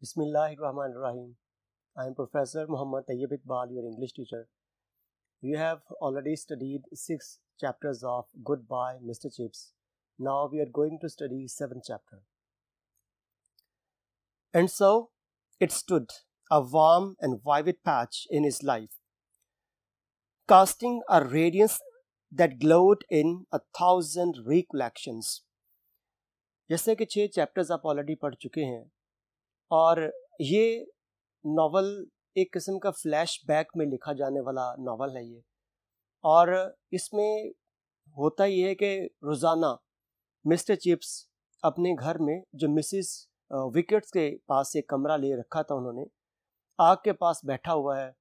Bismillahirrahmanirrahim. I am Professor Muhammad Tayyib Iqbal, your English teacher. We have already studied 6 chapters of Goodbye, Mr. Chips. Now we are going to study 7th chapter. And so it stood, a warm and vivid patch in his life, casting a radiance that glowed in 1,000 recollections. जैसे कि 6 chapters आप already पढ़ चुके हैं और ये novel एक किस्म का फ्लैशबैक में लिखा जाने वाला नावल है ये, और इसमें होता ये है कि रोज़ाना मिस्टर चिप्स अपने घर में जो मिसिस विकेट्स के पास एक कमरा ले रखा था उन्होंने, आग के पास बैठा हुआ है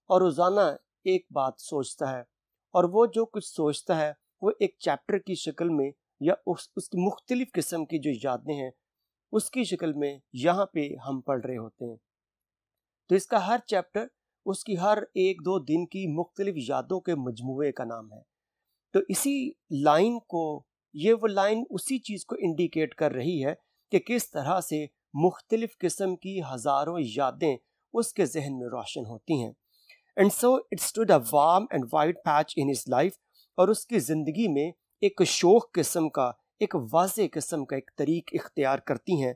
और रोज़ाना एक बात सोचता है, और वो जो कुछ सोचता है वो एक चैप्टर की शक्ल में या उसकी मुख्तलिफ किस्म की जो यादें हैं उसकी शक्ल में यहाँ पे हम पढ़ रहे होते हैं। तो इसका हर चैप्टर उसकी हर 1-2 दिन की मुख्तलिफ यादों के मजमूए का नाम है। तो इसी लाइन को, ये वो लाइन उसी चीज़ को इंडिकेट कर रही है कि किस तरह से मुख्तलिफ किस्म की हज़ारों यादें उसके जहन में रोशन होती हैं। And so it stood a warm and wide patch in his life, और उसकी ज़िंदगी में एक शौक किस्म का, एक वाज़े किस्म का एक तरीक इख्तियार करती हैं,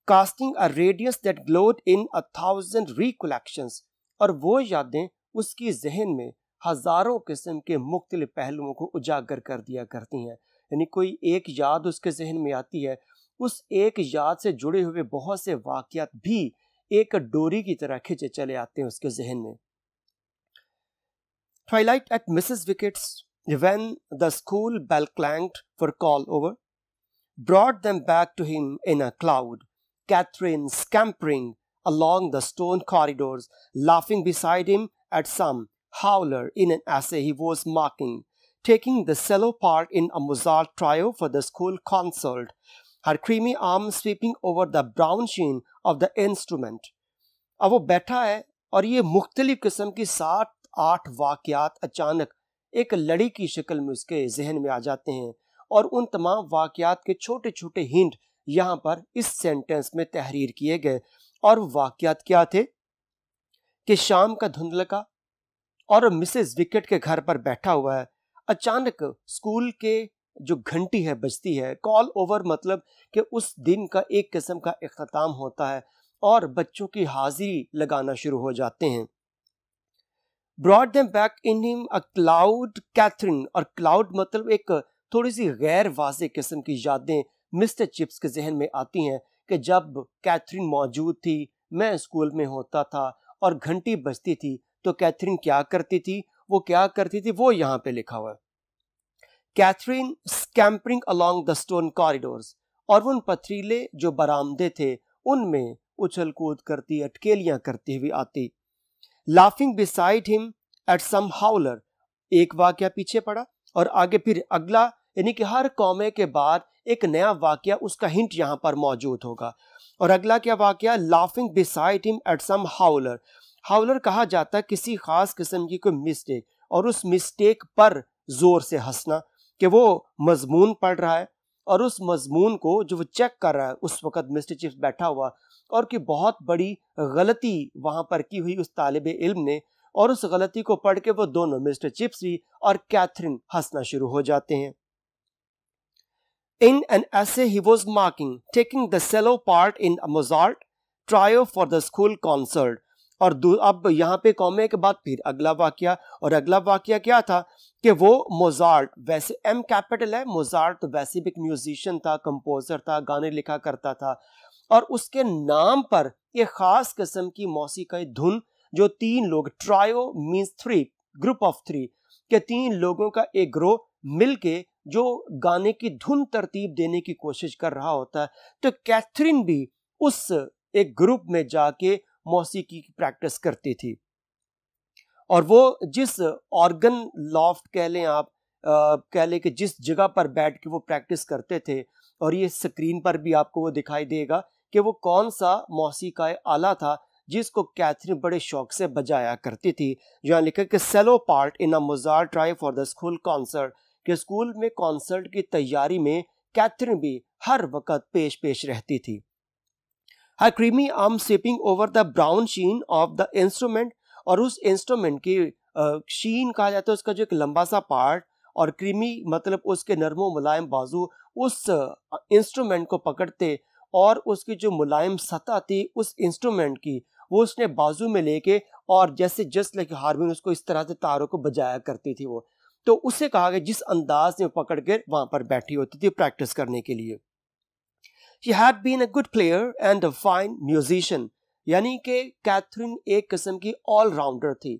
casting a radius that glowed in 1,000 recollections, और वो यादें उसकी जहन में हज़ारों किस्म के मुख्तलिफ पहलुओं को उजागर कर दिया करती हैं। यानी कोई एक याद उसके जहन में आती है, उस एक याद से जुड़े हुए बहुत से वाक़यात भी एक डोरी की तरह खिंचे चले आते हैं उसके जहन में। Twilight at Mrs. Wicket's, when the school bell clanged for call over, brought them back to him in a cloud. Catherine scampering along the stone corridors, laughing beside him at some howler in an essay he was marking, taking the cello part in a Mozart trio for the school concert, her creamy arm sweeping over the brown sheen of the instrument. अब वो बैठा है और ये मुख्तलिफ किस्म की 7-8 वाक़यात अचानक एक लड़ी की शक्ल में उसके जहन में आ जाते हैं, और उन तमाम वाक़यात के छोटे छोटे हिंट यहाँ पर इस सेंटेंस में तहरीर किए गए। और वाक़यात क्या थे कि शाम का धुंधलका और मिसेस विकेट के घर पर बैठा हुआ है, अचानक स्कूल के जो घंटी है बजती है। कॉल ओवर मतलब कि उस दिन का एक किस्म का इख्तिताम होता है और बच्चों की हाजिरी लगाना शुरू हो जाते हैं। Brought them back in him a cloud, Catherine, और क्लाउड मतलब एक थोड़ी सी गैर वाज़े किस्म की यादें मिस्टर चिप्स के जहन में आती हैं कि जब कैथरीन मौजूद थी, मैं स्कूल में होता था और घंटी बजती थी, तो कैथरीन क्या करती थी, वो यहाँ पे लिखा हुआ है। Catherine scampering along the stone corridors, और उन पथरीले जो बरामदे थे उनमें उछल कूद करती, अटकेलियां करती हुई आती। Laughing beside him at some howler, एक वाक्या पीछे पड़ा और आगे फिर अगला, यानी कि हर कौमे के बाद एक नया वाक्या, उसका हिंट यहाँ पर मौजूद होगा। और अगला क्या वाक्या, laughing beside him at some howler. Howler कहा जाता है किसी खास किस्म की कोई मिस्टेक, और उस मिस्टेक पर जोर से हंसना कि वो मजमून पढ़ रहा है और उस मजमून को जो वो चेक कर रहा है उस वक्त मिस्टर चिप्स बैठा हुआ, और कि बहुत बड़ी गलती वहां पर की हुई उस तालिबे इल्म ने, और उस गलती को पढ़ के वो दोनों मिस्टर चिप्स भी और कैथरीन हंसना शुरू हो जाते हैं। In an essay he was marking, taking the cello part in a Mozart trio for the school concert. और अब यहाँ पे कॉमे के बाद फिर अगला वाक्या, और अगला वाक्या क्या था कि वो मोजार्ट, वैसे एम कैपिटल है, मोजार्ट तो वैसे भी एक म्यूजिशियन था, कंपोजर था, गाने लिखा करता था, और उसके नाम पर एक खास किस्म की मौसीकी धुन जो 3 लोग, ट्रायो मीन्स 3, ग्रुप ऑफ 3 के 3 लोगों का एक ग्रोह मिलके जो गाने की धुन तरतीब देने की कोशिश कर रहा होता है। तो कैथरीन भी उस एक ग्रुप में जाके मौसीकी की प्रैक्टिस करती थी, और वो जिस ऑर्गन लॉफ्ट कह लें आप, कह लें कि जिस जगह पर बैठ के वो प्रैक्टिस करते थे, और ये स्क्रीन पर भी आपको वो दिखाई देगा कि वो कौन सा मौसीकी आला था जिसको कैथरीन बड़े शौक से बजाया करती थी। यहाँ लिखा कि cello part in a Mozart trio for the school concert, कि स्कूल में कॉन्सर्ट की तैयारी में कैथरीन भी हर वक्त पेश रहती थी। Her creamy arm sweeping over the brown sheen of the instrument, और उस इंस्ट्रूमेंट की शीन कहा जाता है उसका जो एक लंबा सा पार्ट, और क्रीमी मतलब उसके नरमो मुलायम बाजू उस इंस्ट्रूमेंट को पकड़ते, और उसकी जो मुलायम सतह थी उस इंस्ट्रूमेंट की वो उसने बाजू में लेके, और जैसे जस्ट लाइक हारमोनियम उसको इस तरह से तारों को बजाया करती थी वो। तो उससे कहा गया जिस अंदाज में पकड़ के वहां पर बैठी होती थी प्रैक्टिस करने के लिए। She had been a good player and a fine musician, यानी कि कैथरीन एक किस्म की ऑलराउंडर थी,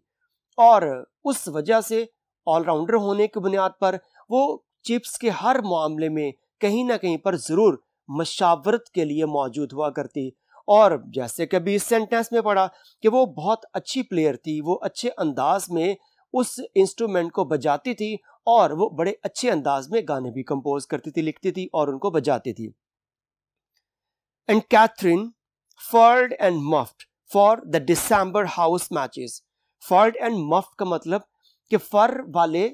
और उस वजह से ऑलराउंडर होने की बुनियाद पर वो चिप्स के हर मामले में कहीं ना कहीं पर जरूर मशावरत के लिए मौजूद हुआ करती। और जैसे कभी इस सेंटेंस में पढ़ा कि वो बहुत अच्छी प्लेयर थी, वो अच्छे अंदाज में उस इंस्ट्रूमेंट को बजाती थी, और वो बड़े अच्छे अंदाज में गाने भी कंपोज करती थी, लिखती थी और उनको बजाती थी। And Catherine furred and muffed for the December house matches. Furred and muffed का मतलब कि फर वाले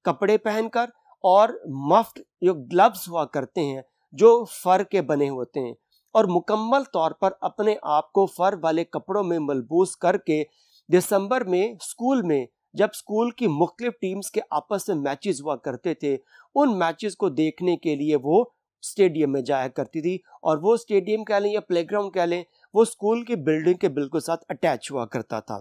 कपड़े पहनकर और मफ्ड जो ग्लव्स हुआ करते हैं जो फर के बने होते हैं, और मुकम्मल तौर पर अपने आप को फर वाले कपड़ों में मलबूस करके दिसंबर में स्कूल में जब स्कूल की मुख्तलिफ टीम्स के आपस में मैचेस हुआ करते थे, उन मैचेस को देखने के लिए वो स्टेडियम में जाया करती थी। और वो स्टेडियम कह लें या प्लेग्राउंड कह लें, वो स्कूल की बिल्डिंग के बिल्कुल साथ अटैच हुआ करता था।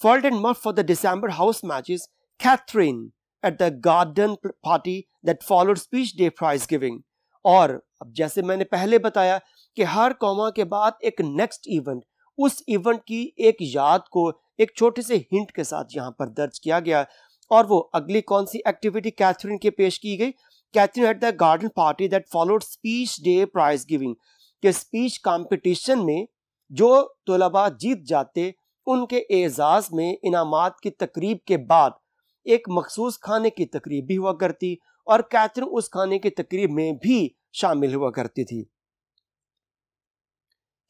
Furred and muffed for the December house matches, Catherine at the garden party that followed speech day prize giving. और अब जैसे मैंने पहले बताया कि हर कॉमा के बाद एक नेक्स्ट इवेंट, उस इवेंट की एक याद को एक छोटे से हिंट के साथ यहाँ पर दर्ज किया गया। और वो अगली कौन सी एक्टिविटी कैथरीन के पेश की गई? Katherine at the garden party that followed speech day prize giving, के स्पीच कंपटीशन में जो तलबा जीत जाते उनके एजाज में इनामात की तकरीब के बाद एक मखसूस खाने की तकरीब भी हुआ करती, और कैथरीन उस खाने की तकरीब में भी शामिल हुआ करती थी।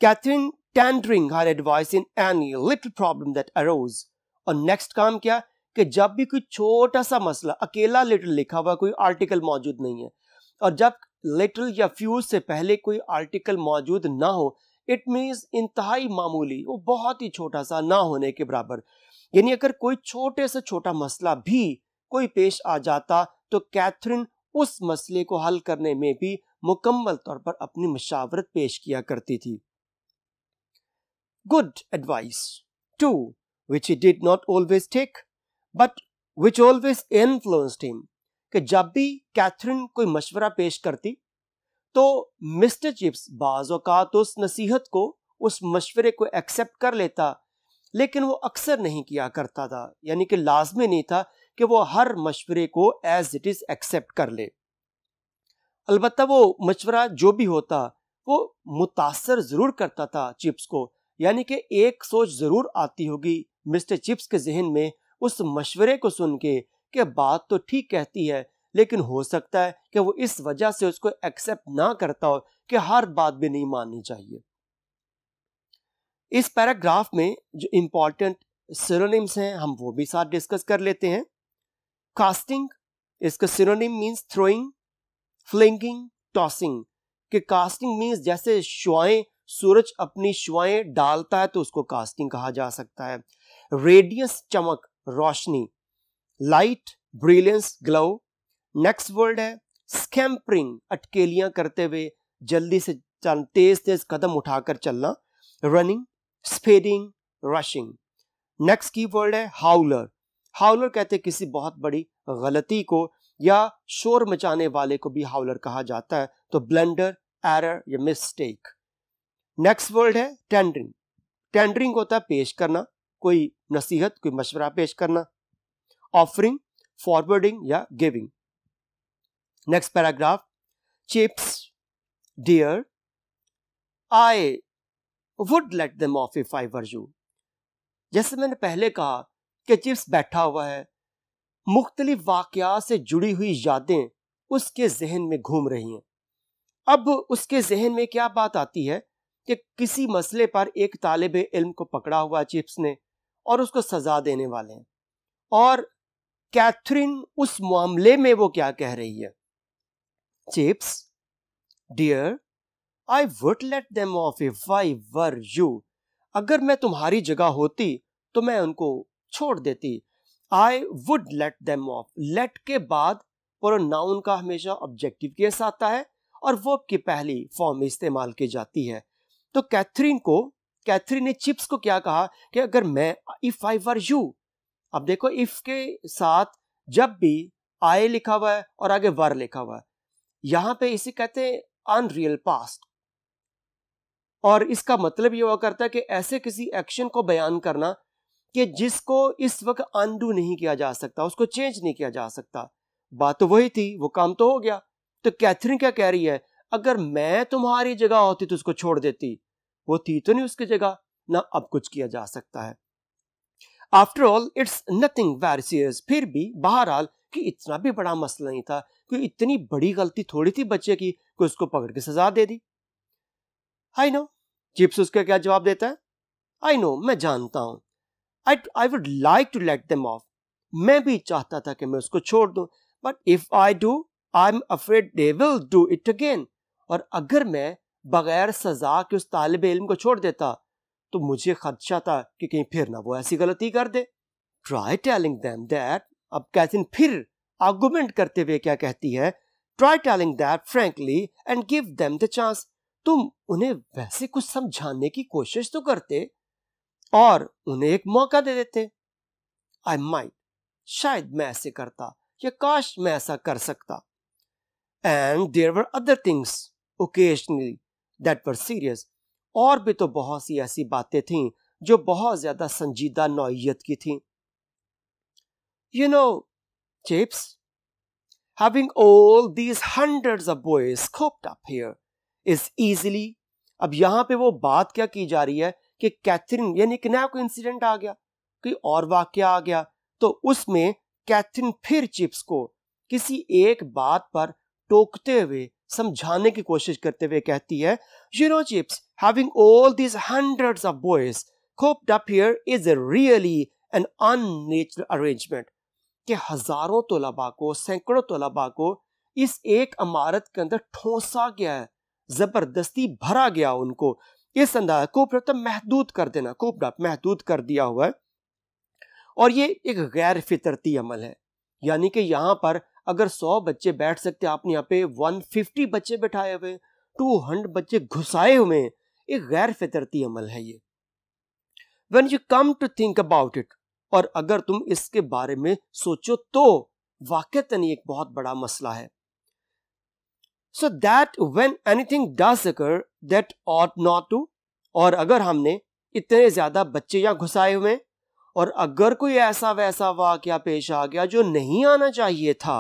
Katherine tendering her advice in any little problem that arose, और नेक्स्ट काम क्या कि जब भी कोई छोटा सा मसला, अकेला लिटिल लिखा हुआ, कोई आर्टिकल मौजूद नहीं है, और जब लिटिल या फ्यू से पहले कोई आर्टिकल मौजूद ना हो, इट मीन्स इंतहाई मामूली, वो बहुत ही छोटा सा ना होने के बराबर, यानी अगर कोई छोटे से छोटा मसला भी कोई पेश आ जाता तो कैथरीन उस मसले को हल करने में भी मुकम्मल तौर पर अपनी मशावरत पेश किया करती थी। Good advice to which he did not always take but which always influenced him, कि जब भी कैथरीन कोई मशवरा पेश करती तो मिस्टर चिप्स बाज़ औक़ात उस नसीहत को, उस मशवरे को एक्सेप्ट कर लेता, लेकिन वो अक्सर नहीं किया करता था, यानी कि लाजमी नहीं था कि वो हर मशवरे को एज इट इज एक्सेप्ट कर ले। अलबत्ता वो मशवरा जो भी होता वो मुतासर जरूर करता था चिप्स को, यानी कि एक सोच जरूर आती होगी मिस्टर चिप्स के जहन में उस मशवरे को सुन के कि बात तो ठीक कहती है, लेकिन हो सकता है कि वो इस वजह से उसको एक्सेप्ट ना करता हो कि हर बात भी नहीं माननी चाहिए। इस पैराग्राफ में जो इंपॉर्टेंट सिनोनिम्स हैं हम वो भी साथ डिस्कस कर लेते हैं। कास्टिंग, इसका सिनोनिम मींस थ्रोइंग, फ्लिंगिंग, टॉसिंग। कि कास्टिंग मींस जैसे शुआएं, सूरज अपनी शुआएं डालता है तो उसको कास्टिंग कहा जा सकता है। रेडियस, चमक, रोशनी। Light, brilliance, glow. Next word है स्कैम्परिंग, अटकेलियां करते हुए जल्दी से तेज तेज कदम उठाकर चलना। Running, speeding, rushing. नेक्स्ट की वर्ड है हाउलर। हाउलर कहते किसी बहुत बड़ी गलती को या शोर मचाने वाले को भी हाउलर कहा जाता है, तो ब्लंडर, एरर या मिस्टेक। नेक्स्ट वर्ड है टेंडरिंग। टेंडरिंग होता है पेश करना, कोई नसीहत, कोई मशवरा पेश करना। ऑफरिंग, फॉरवर्डिंग या giving. Next paragraph, Chips, dear, I would let them off if I were you. जैसे मैंने पहले कहा कि चिप्स बैठा हुआ है, मुख्तलिफ वाकयात से जुड़ी हुई यादें उसके जहन में घूम रही हैं। अब उसके जहन में क्या बात आती है कि किसी मसले पर एक तालिब इल्म को पकड़ा हुआ चिप्स ने और उसको सजा देने वाले हैं, और कैथरीन उस मामले में वो क्या कह रही है? Chips, dear, I would let them off if I were you. अगर मैं तुम्हारी जगह होती तो मैं उनको छोड़ देती. I would let them off. Let के बाद प्रोनाउन का हमेशा ऑब्जेक्टिव केस आता है और वर्ब की पहली फॉर्म में इस्तेमाल की जाती है. तो कैथरीन ने चिप्स को क्या कहा कि अगर मैं इफ आई वर यू. अब देखो इफ के साथ जब भी आई लिखा हुआ है और आगे वर लिखा हुआ है, यहां पे इसे कहते हैं अनरियल पास्ट. और इसका मतलब ये हुआ करता है कि ऐसे किसी एक्शन को बयान करना कि जिसको इस वक्त अनडू नहीं किया जा सकता, उसको चेंज नहीं किया जा सकता. बात तो वही थी, वो काम तो हो गया. तो कैथरीन क्या कह रही है, अगर मैं तुम्हारी जगह होती तो उसको छोड़ देती. वो थी तो नहीं उसकी जगह, ना अब कुछ किया जा सकता है. After all it's nothing very serious. फिर भी बहरहाल कि इतना भी बड़ा मसला नहीं था, कोई इतनी बड़ी गलती थोड़ी थी बच्चे की कि उसको पकड़ के सजा दे दी. I know. चिप्स उसका क्या जवाब देता है, आई नो, मैं जानता हूं. I would like to let them off. मैं भी चाहता था कि मैं उसको छोड़ दूं, but if I do I am afraid they will do it again. और अगर मैं बगैर सजा के उस तालिब इल्म को छोड़ देता तो मुझे खदशा था कि कहीं फिर ना वो ऐसी गलती कर दे. Try telling them that. अब कैथरीन फिर आर्गुमेंट करते हुए क्या कहती है, try telling that frankly and give them the chance. तुम उन्हें वैसे कुछ समझाने की कोशिश तो करते और उन्हें एक मौका दे देते. I might. शायद मैं ऐसे करता या काश मैं ऐसा कर सकता. And there were other things occasionally that were serious. और भी तो बहुत सी ऐसी बातें थीं जो बहुत ज्यादा संजीदा नौइयत की थीं. You know chips, having all these hundreds of boys cooped up here is easily. अब यहां पे वो बात क्या की जा रही है कि कैथरीन यानी कि नया कोई इंसिडेंट आ गया, कोई और वाकया आ गया, तो उसमें कैथरीन फिर चिप्स को किसी एक बात पर टोकते हुए समझाने की कोशिश करते हुए कहती है, you know chips, having all these hundreds of boys cooped up here is really an unnatural arrangement. कि हजारों तलबा को, सैकड़ों तलबा को इस एक इमारत के अंदर ठोसा गया है, जबरदस्ती भरा गया उनको. इस अंदाज को महदूद कर देना, महदूद कर दिया हुआ है. और ये एक गैर फितरती अमल है. यानी कि यहाँ पर अगर 100 बच्चे बैठ सकते, आपने यहाँ पे 150 बच्चे बैठाए हुए, 200 बच्चे घुसाए हुए, एक गैर फितरती अमल है ये. When you come to think about it, और अगर तुम इसके बारे में सोचो तो वाकईतन एक बहुत बड़ा मसला है. So that when anything does occur that ought not to, और अगर हमने इतने ज्यादा बच्चे यहाँ घुसाए हुए और अगर कोई ऐसा वैसा वाकया पेश आ गया जो नहीं आना चाहिए था,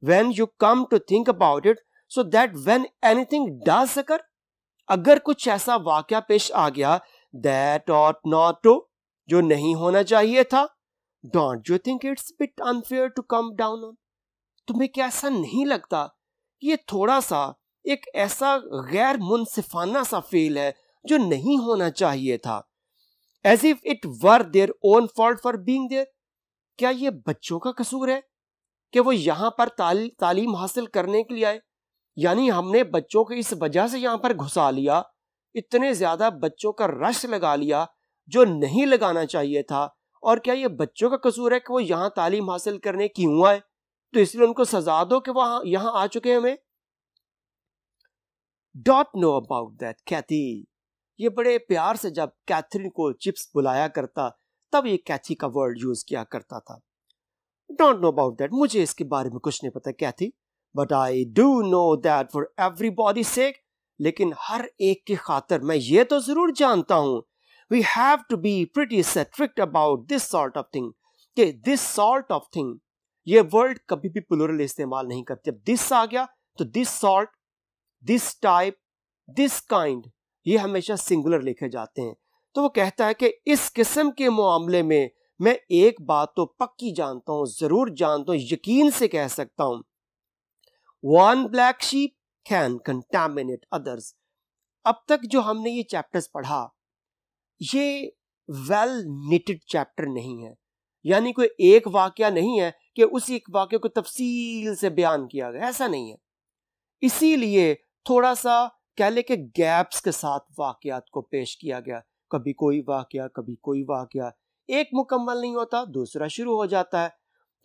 when you come to think about it, so that when anything does occur, अगर कुछ ऐसा वाकया पेश आ गया that ought not to, जो नहीं होना चाहिए था, don't you think it's bit unfair to come down on? तुम्हें क्या ऐसा नहीं लगता ये थोड़ा सा एक ऐसा गैर मुनसिफाना सा फील है जो नहीं होना चाहिए था, as if it were their own fault for being there? क्या ये बच्चों का कसूर है कि वो यहां पर तालीम हासिल करने के लिए आए? यानी हमने बच्चों को इस वजह से यहां पर घुसा लिया, इतने ज्यादा बच्चों का रश लगा लिया जो नहीं लगाना चाहिए था, और क्या ये बच्चों का कसूर है कि वो यहां तालीम हासिल करने क्यों आए? तो इसलिए उनको सजा दो कि वो यहां आ चुके हैं. हमें डोंट नो अबाउट दैट कैथी. ये बड़े प्यार से जब कैथरीन को चिप्स बुलाया करता तब ये कैथी का वर्ड यूज किया करता था. डोंट नो अबाउट दैट, मुझे इसके बारे में कुछ नहीं पता Kathy, but I do know that for everybody sake, लेकिन हर एक की खातिर मैं ये तो जरूर जानता हूं, we have to be pretty strict about this sort of thing. कि this sort of thing, ये वर्ड कभी भी प्लूरल इस्तेमाल नहीं करते. जब this आ गया तो this sort, this type, this kind, ये हमेशा सिंगुलर लिखे जाते हैं. तो वो कहता है कि इस किस्म के मामले में मैं एक बात तो पक्की जानता हूं, जरूर जानता हूं, यकीन से कह सकता हूं, one black sheep can contaminate others. अब तक जो हमने ये चैप्टर्स पढ़ा, ये वेल निटेड चैप्टर नहीं है. यानी कोई एक वाकया नहीं है कि उसी एक वाकये को तफसील से बयान किया गया, ऐसा नहीं है. इसीलिए थोड़ा सा कहले के गैप्स के साथ वाकयात को पेश किया गया। कभी कोई वाकया, कभी कोई वाकया, एक मुकम्मल नहीं होता, दूसरा शुरू हो जाता है।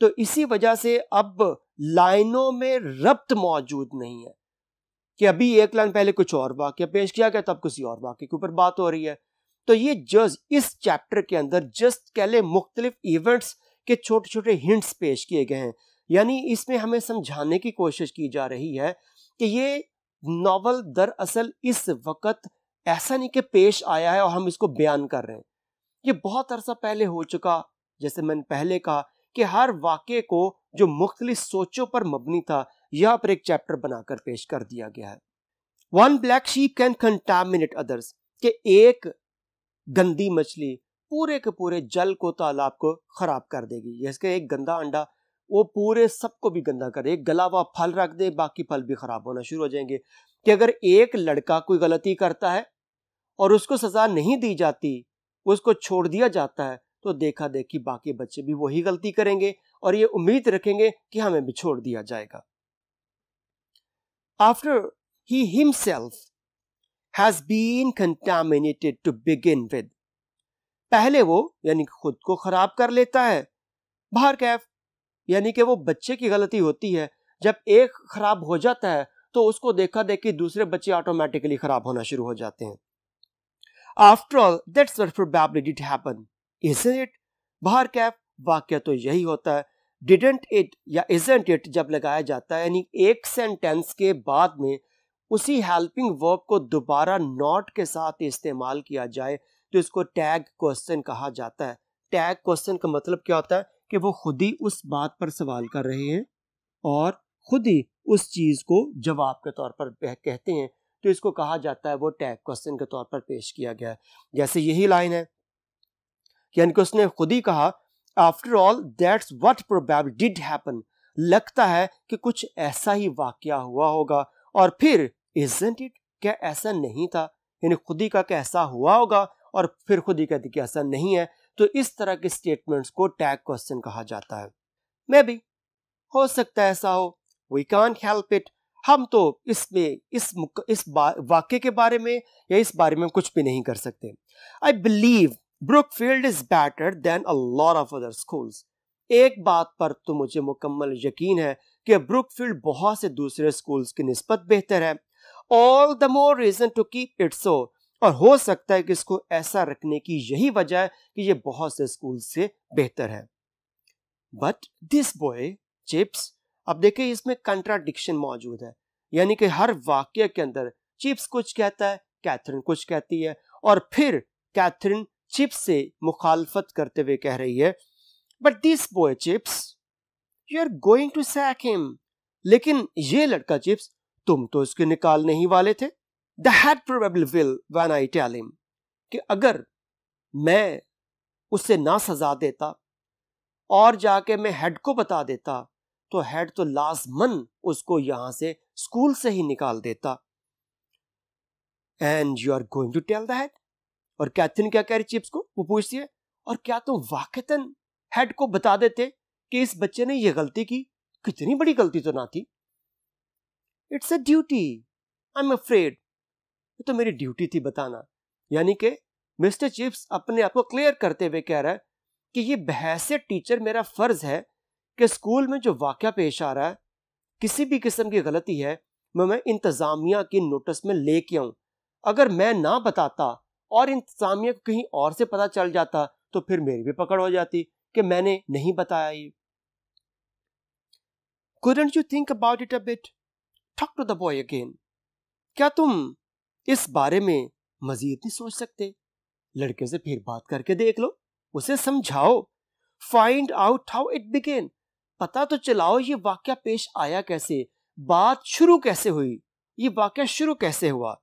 तो इसी वजह से अब लाइनों में रब्त मौजूद नहीं है कि अभी एक लाइन पहले कुछ और वाकया पेश किया गया, तब किसी और वाकये के ऊपर बात हो रही है। तो ये जस्ट इस चैप्टर के अंदर जस्ट कह ले मुख्तलिफ इवेंट्स के छोटे छोटे हिंट्स पेश किए गए हैं। यानी इसमें हमें समझाने की कोशिश की जा रही है कि ये नॉवल दरअसल इस वक्त ऐसा नहीं कि पेश आया है और हम इसको बयान कर रहे हैं। ये बहुत अरसा पहले हो चुका, जैसे मैंने पहले कहा कि हर वाक़े को जो मुख्तलिफ सोचों पर मबनी था, यहाँ पर एक चैप्टर बनाकर पेश कर दिया गया है। One black sheep can contaminate others, कि एक गंदी मछली पूरे के पूरे जल को, तालाब को खराब कर देगी। जैसे एक गंदा अंडा वो पूरे सबको भी गंदा करे। एक गला हुआ फल रख दे, बाकी फल भी खराब होना शुरू हो जाएंगे। कि अगर एक लड़का कोई गलती करता है और उसको सजा नहीं दी जाती, उसको छोड़ दिया जाता है, तो देखा देखी बाकी बच्चे भी वही गलती करेंगे और ये उम्मीद रखेंगे कि हमें भी छोड़ दिया जाएगा। After he himself has been contaminated to begin with, पहले वो यानी खुद को खराब कर लेता है। बाहर कैफ यानी कि वो बच्चे की गलती होती है। जब एक खराब हो जाता है तो उसको देखा देखी दूसरे बच्चे ऑटोमेटिकली खराब होना शुरू हो जाते हैं। After all, that's what probably did happen, isn't it? बाहर कैफ वाक्य तो यही होता है। Didn't it या isn't it जब लगाया जाता है, यानी एक सेंटेंस के बाद में उसी हेल्पिंग वर्ब को दोबारा नॉट के साथ इस्तेमाल किया जाए तो इसको टैग क्वेश्चन कहा जाता है। टैग क्वेश्चन का मतलब क्या होता है कि वो खुद ही उस बात पर सवाल कर रहे हैं और खुद ही उस चीज को जवाब के तौर पर कहते हैं, तो इसको कहा जाता है वो टैग क्वेश्चन के तौर पर पेश किया गया है। जैसे यही लाइन है, यानी कि उसने खुद ही कहा after all that's what probably did happen, लगता है कि कुछ ऐसा ही वाकया हुआ होगा। और फिर इजंट इट, क्या ऐसा नहीं था, यानी खुद ही का क्या ऐसा हुआ होगा और फिर खुद ही कहती कि ऐसा नहीं है। तो इस तरह के स्टेटमेंट्स को टैग क्वेश्चन कहा जाता है। मे बी हो सकता है ऐसा हो, वी कांट हेल्प इट, हम तो इसमें इस वाक्य के बारे में या इस बारे में कुछ भी नहीं कर सकते। I believe Brookfield is better than a lot of other schools, एक बात पर तो मुझे मुकम्मल यकीन है कि ब्रुकफील्ड बहुत से दूसरे स्कूल्स की निस्बत बेहतर है। All the more reason to keep it so, और हो सकता है कि इसको ऐसा रखने की यही वजह है कि ये बहुत से स्कूल से बेहतर है। बट दिस बॉय चिप्स, अब देखिए इसमें कंट्राडिक्शन मौजूद है, यानी कि हर वाक्य के अंदर चिप्स कुछ कहता है, कैथरीन कुछ कहती है, और फिर कैथरीन चिप्स से मुखालफत करते हुए कह रही है but this boy Chips you are going to sack him, लेकिन ये लड़का चिप्स तुम तो इसके निकालने ही वाले थे। The head probably will when I tell him, कि अगर मैं उसे ना सजा देता और जाके मैं हेड को बता देता तो हेड तो लाजमन उसको यहां से स्कूल से ही निकाल देता। And you are going to tell the head, और कैथरीन क्या कह रही चिप्स को, वो पूछती है और क्या तुम वाकईतन हेड को बता देते कि इस बच्चे ने ये गलती की, कितनी बड़ी गलती तो ना थी। It's a duty, I am afraid, तो मेरी ड्यूटी थी बताना। यानी कि मिस्टर चिप्स अपने आप को क्लियर करते हुए कह रहा है कि ये बहैसियत टीचर मेरा फर्ज है कि स्कूल में जो वाकया पेश आ रहा है, किसी भी किस्म की गलती है, मैं इंतजामिया की नोटिस में लेके आऊं। अगर मैं ना बताता और इंतजामिया को कहीं और से पता चल जाता तो फिर मेरी भी पकड़ हो जाती कि मैंने नहीं बताया ये। Couldn't you think about it a bit? Talk to the boy again. क्या तुम इस बारे में मजीद नहीं सोच सकते? लड़के से फिर बात करके देख लो, उसे समझाओ। Find out how it began. पता तो चलाओ ये वाकया पेश आया कैसे, बात शुरू कैसे हुई, ये वाकया शुरू कैसे हुआ।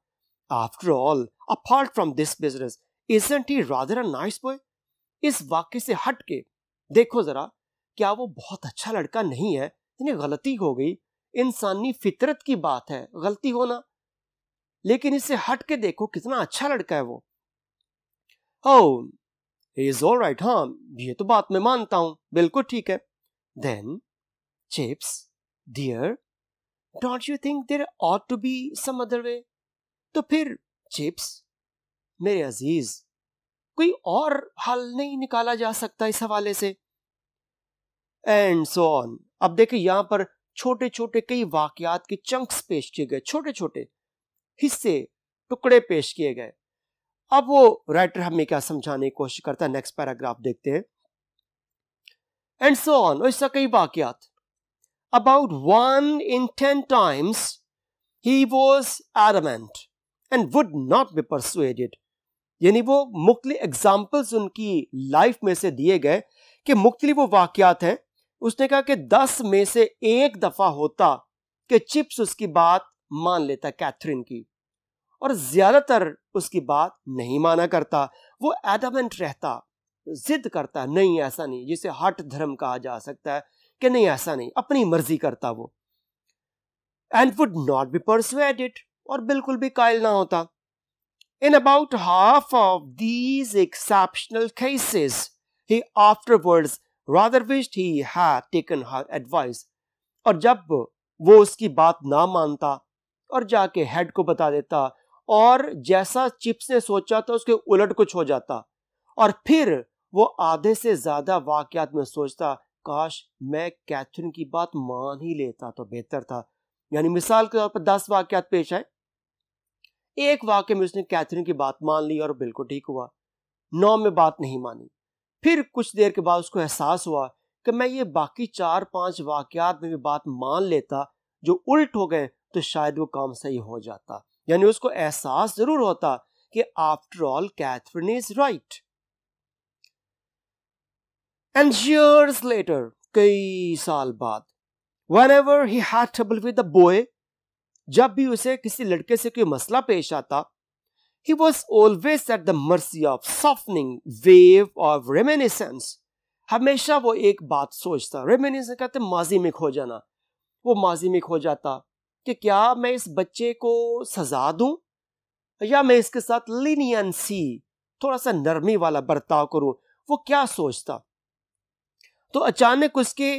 After all, apart from this business, isn't he rather a nice boy? इस वाक्य से हट के देखो जरा, क्या वो बहुत अच्छा लड़का नहीं है? यानी गलती हो गई, इंसानी फितरत की बात है गलती होना, लेकिन इससे हट के देखो कितना अच्छा लड़का है वो। Oh, he is all right, हाँ ये तो बात मैं मानता हूं, बिल्कुल ठीक है। Then, Chips, dear, don't you think there ought to be some other way? तो फिर चिप्स, मेरे अजीज, कोई और हल नहीं निकाला जा सकता इस हवाले से? And so on. अब देखिए यहां पर छोटे छोटे कई वाकयात के चंक्स पेश किए गए, छोटे छोटे हिस्से, टुकड़े पेश किए गए। अब वो राइटर हमें क्या समझाने की कोशिश करता है, नेक्स्ट पैराग्राफ देखते हैं। एंड सो ऑन, ऐसा कई वाकयात। About 1 in 10 times he was adamant and would not be persuaded। यानी वो मुख्तलिफ एग्जाम्पल्स उनकी लाइफ में से दिए गए कि मुख्तलिफ वो वाकयात हैं। उसने कहा कि 10 में से 1 दफा होता कि चिप्स उसकी बात मान लेता कैथरीन की, और ज्यादातर उसकी बात नहीं माना करता। वो एडमेंट रहता, जिद करता, नहीं ऐसा नहीं, जिसे हठ धर्म कहा जा सकता है कि नहीं ऐसा नहीं, अपनी मर्जी करता वो। And would not be persuaded, और बिल्कुल भी कायल ना होता। In about half of these exceptional cases, he afterwards rather wished he had taken her advice। और जब वो उसकी बात ना मानता और जाके हेड को बता देता, और जैसा चिप्स ने सोचा था उसके उलट कुछ हो जाता, और फिर वो आधे से ज्यादा वाकयात में सोचता, काश मैं कैथरीन की बात मान ही लेता तो बेहतर था। यानी मिसाल के तौर पर 10 वाकयात पेश आए, एक वाक्य में उसने कैथरीन की बात मान ली और बिल्कुल ठीक हुआ, 9 में बात नहीं मानी। फिर कुछ देर के बाद उसको एहसास हुआ कि मैं ये बाकी 4-5 वाकयात में भी बात मान लेता जो उल्ट हो गए तो शायद वो काम सही हो जाता। यानी उसको एहसास जरूर होता कि after all Katherine is right. And years later, कई साल बाद, whenever he had trouble with the boy, जब भी उसे किसी लड़के से कोई मसला पेश आता, he was always at the mercy of softening wave of reminiscence। हमेशा वो एक बात सोचता, reminiscence कहते माजी में खो जाना, वो माजी में खो जाता कि क्या मैं इस बच्चे को सजा दूं या मैं इसके साथ लीनियंसी, थोड़ा सा नरमी वाला बर्ताव करूं। वो क्या सोचता, तो अचानक उसके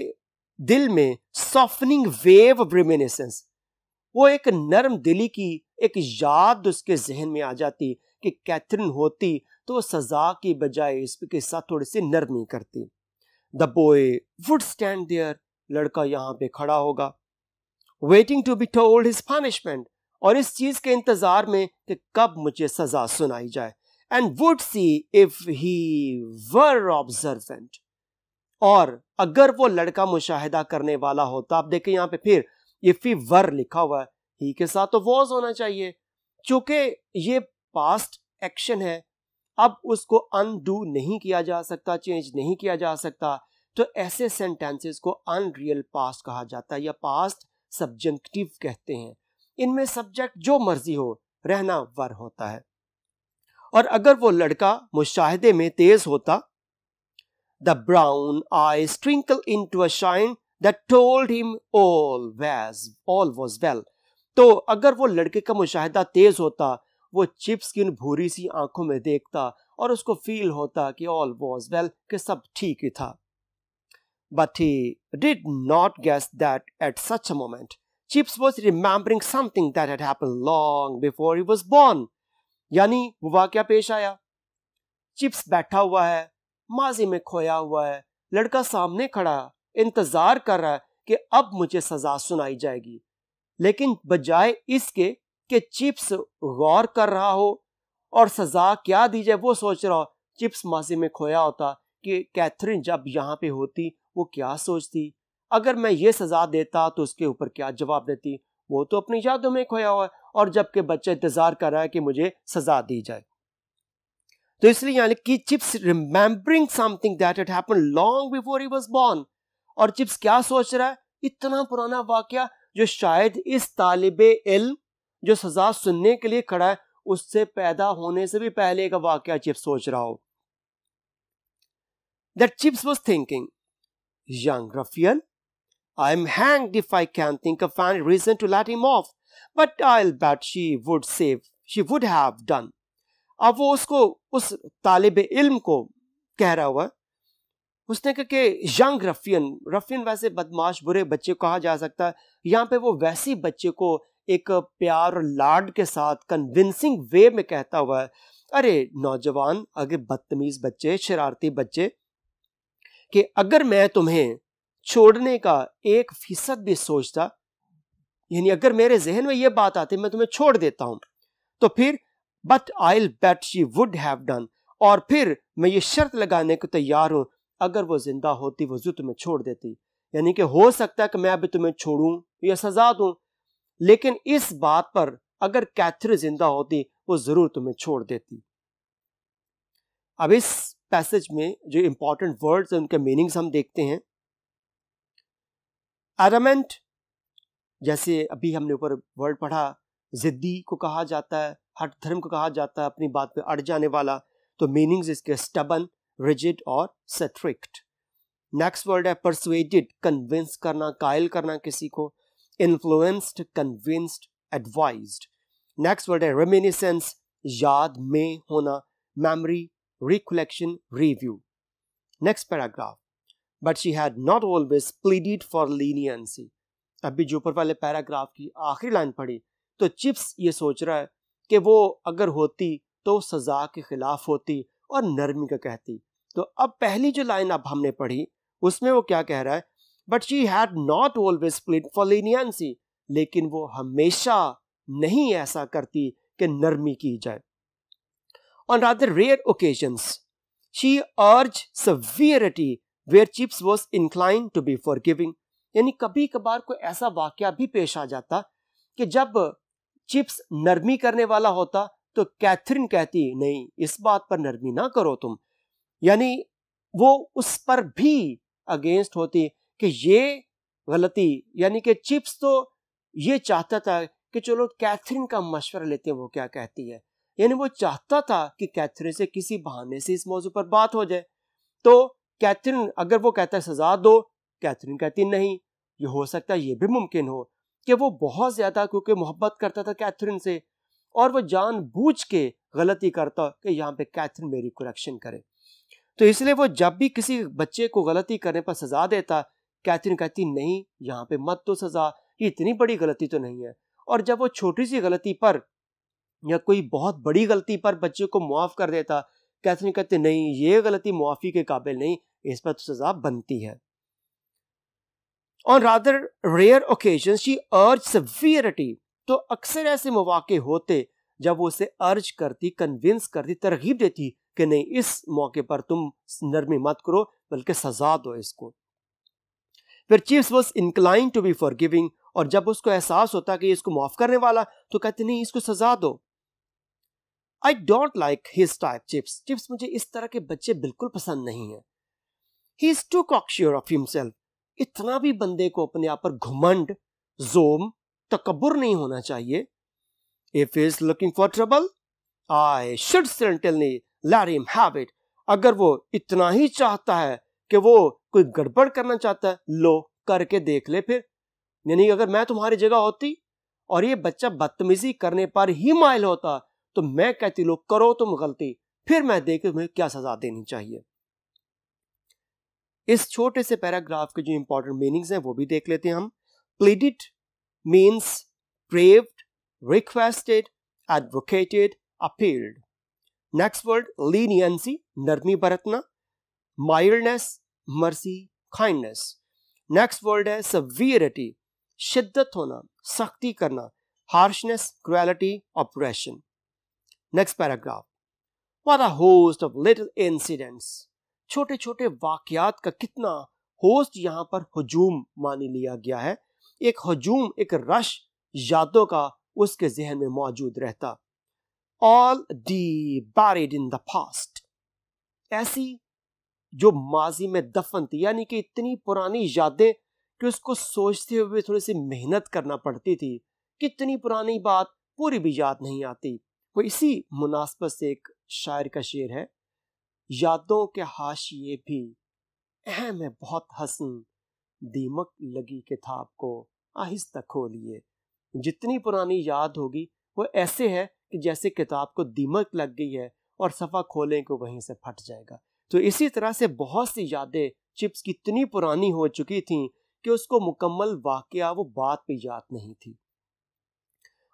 दिल में सॉफ्टनिंग वेव ऑफ रेमिनिसेंस, वो एक नरम दिली की एक याद उसके जहन में आ जाती कि कैथरीन होती तो सजा की बजाय इसके साथ थोड़ी सी नरमी करती। The boy would stand there, लड़का यहां पे खड़ा होगा, waiting to be told his punishment, और इस चीज के इंतजार में कि कब मुझे सजा सुनाई जाए। And would see if he were observant, और अगर वो लड़का मुशाहिदा करने वाला होता। आप देखें यहाँ पे फिर इफ ही वर लिखा हुआ है, ही के साथ तो वॉज होना चाहिए, चूंकि ये पास्ट एक्शन है, अब उसको अनडू नहीं किया जा सकता, चेंज नहीं किया जा सकता, तो ऐसे सेंटेंसेस को अनरियल पास्ट कहा जाता है या पास्ट सब्जेक्टिव कहते हैं। इनमें सब्जेक्ट जो मर्जी हो, रहना वर होता है। और अगर वो लड़का मुशाहिदे में तेज होता, the brown eyes twinkled into a shine that told him all was well। तो अगर वो लड़के का मुशाहिदा तेज होता, वो चिप्स की उन भूरी सी आंखों में देखता और उसको फील होता कि all was well, कि सब ठीक ही था। But he did not guess that at such a moment Chips was remembering something that had happened long before he was born। यानी वो वाकया पेश आया, चिप्स बैठा हुआ है, माजी में खोया हुआ है, लड़का सामने खड़ा इंतजार कर रहा है कि अब मुझे सजा सुनाई जाएगी, लेकिन बजाय इसके कि चिप्स गौर कर रहा हो और सजा क्या दी जाए वो सोच रहा हो, चिप्स माजी में खोया होता कि कैथरीन जब यहाँ पे होती वो क्या सोचती, अगर मैं ये सजा देता तो उसके ऊपर क्या जवाब देती। वो तो अपनी यादों में खोया हुआ है, और जबकि बच्चा इंतजार कर रहा है कि मुझे सजा दी जाए। तो इसलिए यानी कि Chips remembering something that had happened long before he was born. और चिप्स क्या सोच रहा है, इतना पुराना वाकया जो शायद इस तालिबे इल्म जो सजा सुनने के लिए खड़ा है उससे पैदा होने से भी पहले का वाकया चिप्स सोच रहा हो। That Chips was thinking, young ruffian, I'm hanged if I can think of any reason to let him off, but I'll bet she would have done। अब वो उसको उस तालिब इल्म को कह रहा हुआ, उसने कहा कि यंग रफियन, रफियन वैसे बदमाश बुरे बच्चे को कहा जा सकता है, यहाँ पे वो वैसी बच्चे को एक प्यार और लाड के साथ कन्विंसिंग वे में कहता हुआ है, अरे नौजवान, अगर बदतमीज बच्चे, शरारती बच्चे, कि अगर मैं तुम्हें छोड़ने का 1% भी सोचता, यानी अगर मेरे जहन में यह बात आती मैं तुम्हें छोड़ देता हूं, तो फिर but I bet she would have done, और फिर मैं ये शर्त लगाने को तैयार हूं, अगर वो जिंदा होती वो जरूर तुम्हें छोड़ देती। यानी कि हो सकता है कि मैं अभी तुम्हें छोड़ूं या सजा दूं, लेकिन इस बात पर अगर कैथरीन जिंदा होती वो जरूर तुम्हें छोड़ देती। अब इस पैसेज में जो इंपॉर्टेंट वर्ड्स हैं उनके मीनिंग्स हम देखते हैं। एडमेंट, जैसे अभी हमने ऊपर वर्ड पढ़ा, जिद्दी को कहा जाता है, हठ धर्म को कहा जाता है, अपनी बात पे अड़ जाने वाला। तो मीनिंग्स इसके स्टबन, रिजिड और स्ट्रिक्ट। नेक्स्ट वर्ड है परसुएडेड, कन्विंस करना, कायल करना किसी को। Influenced, convinced, advised. Next word है रेमिनिसेंस, याद में होना। Memory, recollection, review. Next paragraph, but she had not always pleaded for leniency. अभी जो ऊपर वाले पैराग्राफ की आखिरी लाइन पढ़ी तो चिप्स ये सोच रहा है कि वो अगर होती तो सजा के खिलाफ होती और नरमी का कहती। तो अब पहली जो लाइन अब हमने पढ़ी उसमें वो क्या कह रहा है, but she had not always plead for leniency, लेकिन वो हमेशा नहीं ऐसा करती कि नरमी की जाए। On rather rare occasions she urged severity where Chips was inclined to be forgiving. यानी कभी कभार कोई ऐसा वाकया भी पेश आ जाता कि जब चिप्स नरमी करने वाला होता तो कैथरीन कहती नहीं, इस बात पर नरमी ना करो तुम। यानी वो उस पर भी अगेंस्ट होती कि ये गलती, यानी कि चिप्स तो ये चाहता था कि चलो कैथरीन का मशवरा लेते हैं वो क्या कहती है। यानी वो चाहता था कि कैथरीन से किसी बहाने से इस मौजू पर बात हो जाए। तो कैथरीन, अगर वो कहता है सजा दो, कैथरीन कहती नहीं। ये हो सकता है ये भी मुमकिन हो कि वो बहुत ज्यादा क्योंकि मोहब्बत करता था कैथरीन से और वो जानबूझ के गलती करता कि यहाँ पे कैथरीन मेरी करेक्शन करे। तो इसलिए वो जब भी किसी बच्चे को गलती करने पर सजा देता, कैथरीन कहती नहीं, यहाँ पे मत तो सजा, ये इतनी बड़ी गलती तो नहीं है। और जब वो छोटी सी गलती पर या कोई बहुत बड़ी गलती पर बच्चे को मुआफ कर देता, कैथरीन कहती नहीं, ये गलती मुआफी के काबिल नहीं, इस पर तो सजा बनती है। On rather rare occasion she urged severity. तो अक्सर ऐसे मौके होते जब वो उसे अर्ज करती, कन्विंस करती, तरगीब देती कि नहीं, इस मौके पर तुम नरमी मत करो बल्कि सजा दो इसको। फिर Chips was inclined to be forgiving, और जब उसको एहसास होता कि इसको माफ करने वाला तो कहते नहीं, इसको सजा दो। I don't like his type Chips. Chips, मुझे इस तरह के बच्चे बिल्कुल पसंद नहीं है। He is too cocksure of himself. इतना भी बंदे को अपने आप पर घुमंड, जोम, तकब्बुर नहीं होना चाहिए। If he is looking for trouble I should certainly let him have it. अगर वो इतना ही चाहता है कि वो कोई गड़बड़ करना चाहता है, लो करके देख ले फिर। यानी अगर मैं तुम्हारी जगह होती और ये बच्चा बदतमीजी करने पर ही माइल होता तो मैं कहती लो करो तुम गलती, फिर मैं देख तुम्हें क्या सजा देनी चाहिए। इस छोटे से पैराग्राफ के जो इंपॉर्टेंट मीनिंग्स हैं वो भी देख लेते हैं हम। Pleaded means prayed, requested, advocated, appealed. Next word leniency, नरमी बरतना। Mildness, mercy, kindness. Next word है सेवियरिटी, शिद्दत होना, सख्ती करना। Harshness, cruelty, oppression. Next paragraph, what a host of little incidents. छोटे छोटे वाकयात का कितना होस्ट यहाँ पर हुजूम मानी लिया गया है। एक हुजूम, एक रश यादों का उसके जहन में मौजूद रहता। All deep buried in the past, ऐसी जो माजी में दफन थी, यानी कि इतनी पुरानी यादें कि उसको सोचते हुए थोड़ी सी मेहनत करना पड़ती थी। कितनी पुरानी बात पूरी भी याद नहीं आती। वो इसी मुनासबत से एक शायर का शेर है, यादों के हाशिए भी अहम है बहुत हसन, दीमक लगी किताब को आहिस्ता खोलिए। जितनी पुरानी याद होगी वो ऐसे है कि जैसे किताब को दीमक लग गई है और सफ़ा खोलें को वहीं से फट जाएगा। तो इसी तरह से बहुत सी यादें चिप्स की इतनी पुरानी हो चुकी थी कि उसको मुकम्मल वाकया वो बात भी याद नहीं थी।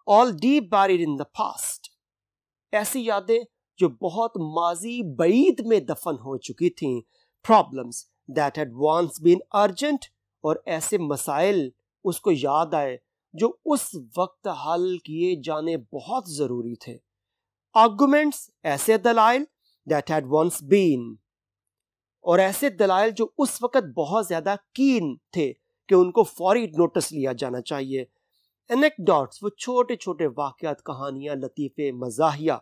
all deep buried in the past. ऐसी यादें जो बहुत माजी बईद में दफन हो चुकी थीं, problems that had once been urgent, और ऐसे मसाइल उसको याद आए जो उस वक्त हल किए जाने बहुत जरूरी थे. Arguments, ऐसे दलाइल that had once been, और ऐसे दलाइल जो उस वक्त बहुत ज्यादा कीन थे कि उनको फौरी नोटिस लिया जाना चाहिए. Anecdotes, वो छोटे छोटे वाक़यात, कहानियां, लतीफ़े, मज़ाहिया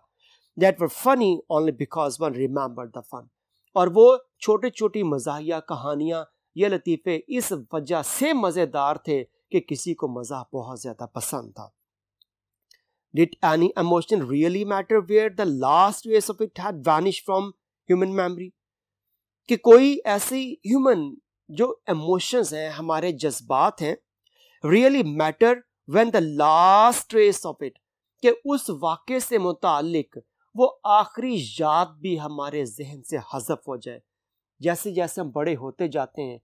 that were funny only because one remembered the fun. और वो छोटी छोटी मज़ाहिया, कहानियां या लतीफ़े इस वजह से मज़ेदार थे कि किसी को मज़ा बहुत ज़्यादा पसंद था. Did any emotion really matter where the last trace of it had vanished from human memory? कि कोई ऐसी ह्यूमन जो इमोशंस हैं, हमारे जज्बात हैं, really matter when the last trace of it, कि उस वाक़े से मुतालिक वो आखिरी याद भी हमारे जहन से हज़फ हो जाए. जैसे जैसे हम बड़े होते जाते हैं,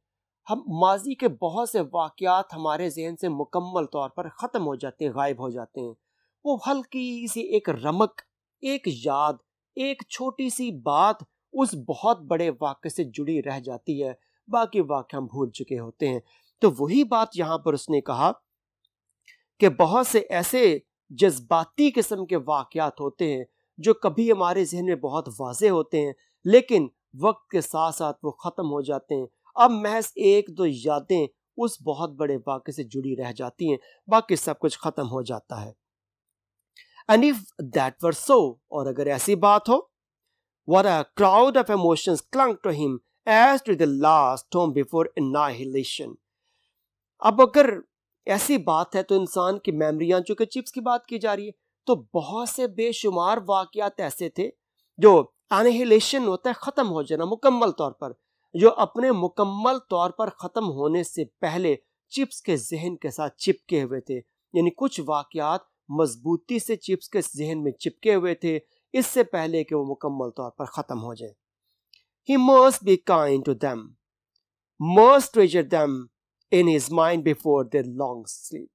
हम माजी के बहुत से वाक़यात हमारे जहन से मुकम्मल तौर पर ख़त्म हो जाते हैं, गायब हो जाते हैं. वो हल्की सी एक रमक, एक याद, एक छोटी सी बात उस बहुत बड़े वाक़े से जुड़ी रह जाती है, बाकी वाक़े हम भूल चुके होते हैं. तो वही बात यहाँ पर उसने कहा कि बहुत से ऐसे जज्बाती किस्म के वाक़यात होते हैं जो कभी हमारे जहन में बहुत वाज़े होते हैं, लेकिन वक्त के साथ साथ वो ख़त्म हो जाते हैं. अब महज एक दो यादें उस बहुत बड़े वाक़े से जुड़ी रह जाती हैं, बाकी सब कुछ ख़त्म हो जाता है. एंड इफ दैट वर सो, और अगर ऐसी बात हो, what a crowd of emotions clung to him as to the last tomb before annihilation. अब अगर ऐसी बात है तो इंसान की मेमोरियां, चूंकि चिप्स की बात की जा रही है, तो बहुत से बेशुमार वाक़यात ऐसे थे जो एनिहिलेशन होता है, ख़त्म हो जाना मुकम्मल तौर पर, जो अपने मुकम्मल तौर पर ख़त्म होने से पहले चिप्स के जहन के साथ चिपके हुए थे. यानी कुछ वाक़यात मजबूती से चिप्स के जहन में चिपके हुए थे इससे पहले कि वो मुकम्मल तौर पर ख़त्म हो जाए. He must be kind to them, must treasure them in his mind before their long sleep.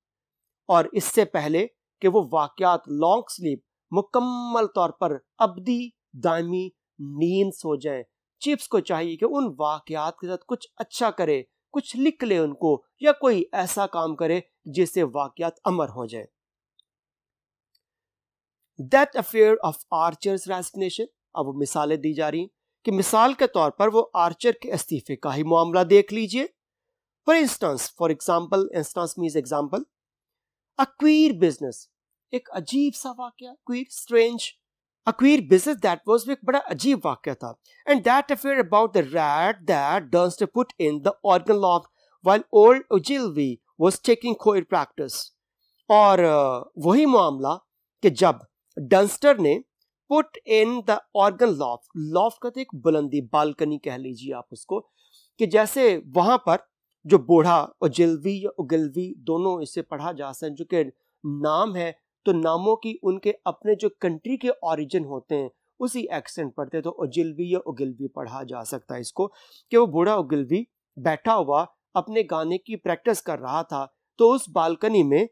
और इससे पहले कि वो वाक़यात लॉन्ग स्लीप, मुकम्मल तौर पर अब्दी दायमी नींद सो जाए, चिप्स को चाहिए कि उन वाक़यात के साथ कुछ अच्छा करे, कुछ लिख ले उनको, या कोई ऐसा काम करे जिससे वाक़यात अमर हो जाए. That affair of Archer's resignation, अब वो मिसालें दी जा रही कि मिसाल के तौर पर वो आर्चर के इस्तीफे का ही मामला देख लीजिए. For example, instance means example. A queer business, एक अजीब सा वाक़या, queer, strange. A queer business that was एक बड़ा अजीब वाक़या था. And that affair about the rat that Dunster put in the organ loft while old Ogilvy was taking choir practice. और वही मामला कि जब डंस्टर ने put in the organ loft का तो एक बुलंदी, बालकनी कह लीजिए आप उसको, कि जैसे वहां पर जो बूढ़ा ओजिल्वी या ओगिल्वी दोनों इससे पढ़ा जा सकते, जो कि नाम है, तो नामों की उनके अपने जो कंट्री के ओरिजिन होते हैं उसी एक्सेंट पढ़ते, तो ओजिल्वी या ओगिल्वी पढ़ा जा सकता है इसको, कि वो बूढ़ा ओगिल्वी बैठा हुआ अपने गाने की प्रैक्टिस कर रहा था. तो उस बालकनी में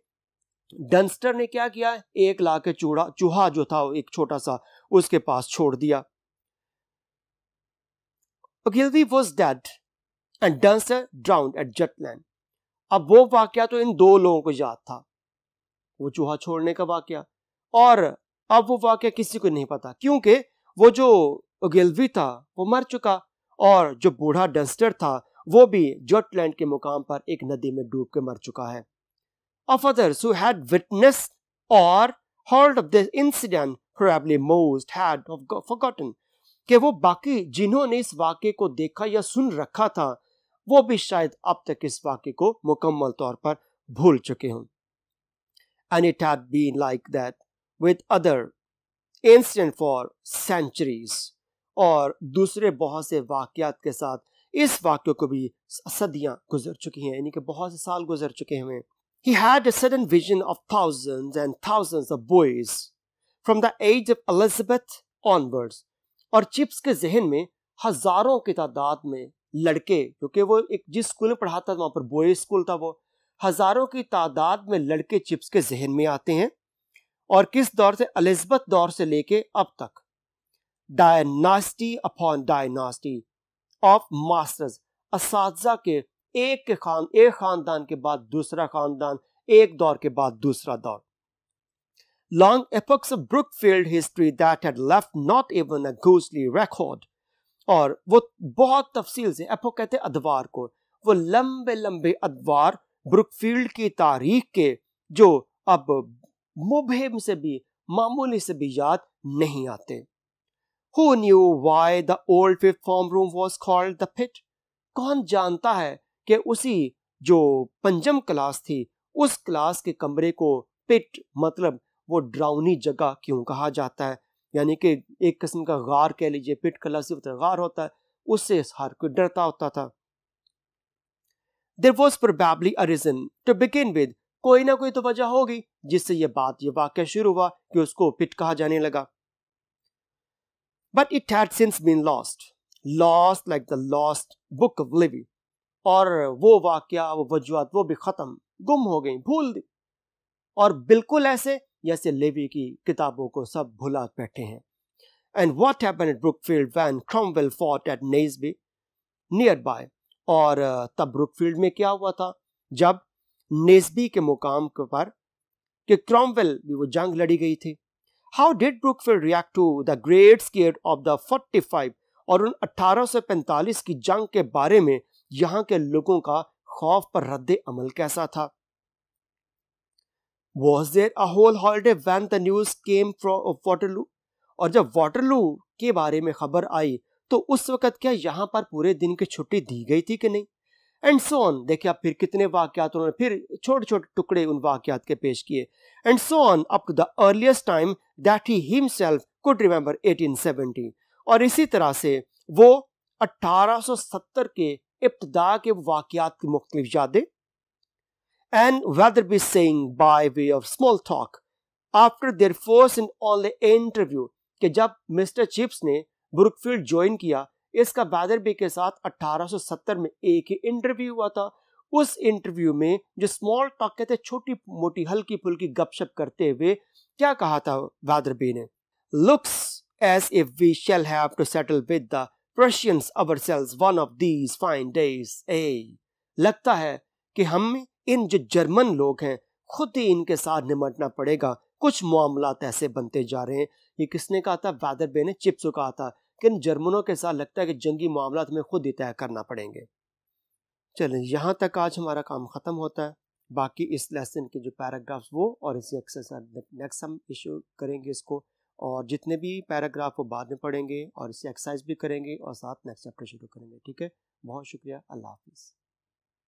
डंस्टर ने क्या किया, एक ला के चूहा जो था एक छोटा सा उसके पास छोड़ दिया. Ogilvie was dead and Dunster drowned at Jutland. अब वो वाकया तो इन दो लोगों को याद था, वो चूहा छोड़ने का वाकया, और अब वो वाकया किसी को नहीं पता, क्योंकि वो जो ओगिल्वी था वो मर चुका, और जो बूढ़ा डंस्टर था वो भी जटलैंड के मुकाम पर एक नदी में डूब के मर चुका है. Of others who had witnessed or heard of this incident, probably most had forgotten. कि वो बाकी जिन्होंने इस वाक़े को देखा या सुन रखा था, वो भी शायद अब तक इस वाक़े को मुकम्मल तौर पर भूल चुके हों. And it had been like that with other incidents for centuries. और दूसरे बहुत से वाक़यात के साथ इस वाक़े को भी सदियां गुजर चुकी हैं, यानी कि बहुत से साल गुजर चुके हैं. He had a sudden vision of thousands and thousands of boys from the age of Elizabeth onwards. और चिप्स के जहन में हजारों की तादाद में लड़के, क्योंकि वो एक जिस स्कूल में पढ़ाता था वहां पर बॉयज स्कूल था, वो हजारों की तादाद में लड़के चिप्स के जहन में आते हैं. और किस दौर से, एलिजाबेथ दौर से लेके अब तक, dynasty upon dynasty of masters, असातिज़ा के एक खानदान के बाद दूसरा खानदान, एक दौर के बाद दूसरा दौर. Long epochs of Brookfield history that had left not even a ghostly record. और वो बहुत तफसील से, एपोक कहते हैं अदवार को, वो लंबे लंबे अदवार ब्रुकफील्ड की तारीख के जो अब मुबहिम से भी, मामूली से भी याद नहीं आते. Who knew why the old fifth form room was called the pit? कौन जानता है कि उसी जो पंचम क्लास थी, उस क्लास के कमरे को पिट मतलब वो ड्राउनी जगह क्यों कहा जाता है. यानी कि एक किस्म का गार कह लीजिए, पिट क्लास गार होता है, उससे हर कोई डरता होता था. There was probably a reason to begin with. कोई ना कोई तो वजह होगी जिससे ये वाक़या शुरू हुआ कि उसको पिट कहा जाने लगा. But it had since been lost like the lost book of Livy. और वो वाक़या, वो वजूहात, वो भी ख़त्म, गुम हो गई, भूल दी. और बिल्कुल ऐसे जैसे लेवी की किताबों को सब भुला बैठे हैं. And what happened at Brookfield when Cromwell fought at Naseby nearby? और तब ब्रुकफील्ड में क्या हुआ था जब नेस्बी के मुकाम के पर कि क्रॉमवेल भी वो जंग लड़ी गई थी. How did Brookfield react to the great scare of the 45? और उन 1845 की जंग के बारे में यहाँ के लोगों का खौफ पर रद्द अमल कैसा था. Was there a whole holiday when the news came from Waterloo? और जब वाटरलू के बारे में खबर आई तो उस वक्त क्या यहाँ पर पूरे दिन की छुट्टी दी गई थी कि नहीं. And so on. देखिए आप फिर कितने वाक़यात उन्होंने फिर छोटे छोटे टुकड़े उन वाक़यात के पेश किए. And so on up to the earliest time that he himself could remember 1870. और इसी तरह से वो 1870 के इब्तिदा के वाक़यात की मुख्तलिफ यादें. And Weatherby saying by way of small talk after their first and only interview कि जब मिस्टर चिप्स ने ब्रुकफील्ड ज्वाइन किया, इसका वेदरबी के साथ 1870 में एक ही इंटरव्यू हुआ था. उस इंटरव्यू में जो स्मॉल टॉक कहते, छोटी मोटी हल्की फुल्की गपशप करते हुए क्या कहा था वेदरबी ने. Looks as if we shall have to settle with the Prussians ourselves one of these fine days. लगता है कि हम इन जो जर्मन लोग हैं खुद ही इनके साथ निमटना पड़ेगा, कुछ मामलात ऐसे बनते जा रहे हैं. ये किसने कहा था? वेदरबी ने चिप्स को कहा था कि इन जर्मनों के साथ लगता है कि जंगी मामलात में खुद ही तय करना पड़ेंगे. चलें, यहाँ तक आज हमारा काम ख़त्म होता है. बाकी इस लेसन के जो पैराग्राफ्स वो और इसी एक्सरसाइज नेक्स्ट हम इशू करेंगे इसको, और जितने भी पैराग्राफ वो बाद में पढ़ेंगे और इसी एक्सरसाइज भी करेंगे और साथ नेक्स्ट चैप्टर शुरू करेंगे. ठीक है, बहुत शुक्रिया. अल्लाह हाफिज़.